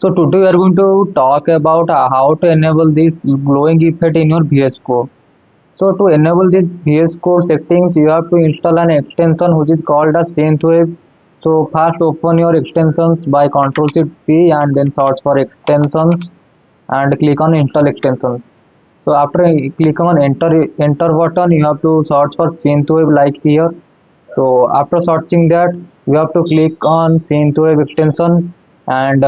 So today we are going to talk about how to enable this glowing effect in your VS Code. So to enable this VS Code settings, you have to install an extension which is called as Synthwave. So first open your extensions by Ctrl+P and then search for extensions and click on install extensions. So after click on enter button, you have to search for Synthwave like here. So after searching that, you have to click on Synthwave extension and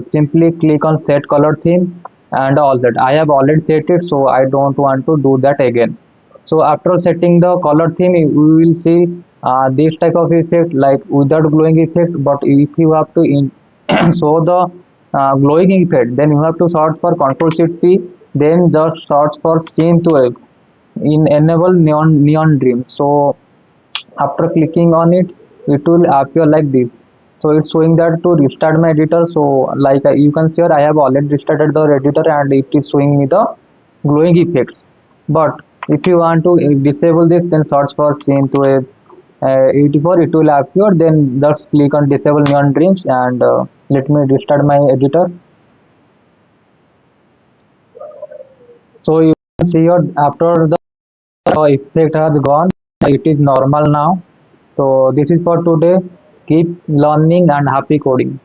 simply click on set color theme and all that. I have already set it, so I don't want to do that again. So after setting the color theme, we will see this type of effect like without glowing effect. But if you have to show the glowing effect, then you have to search for Ctrl+Shift+P, then just search for Synthwave in enable neon dream. So after clicking on it, it will appear like this. So it's showing that to restart my editor. So like you can see here, I have already restarted the editor and it is showing me the glowing effects. But if you want to disable this, then search for synthwave 84, it will appear. Then just click on disable neon dreams and let me restart my editor. So you can see here, after the effect has gone, it is normal now. So this is for today. Keep learning and happy coding.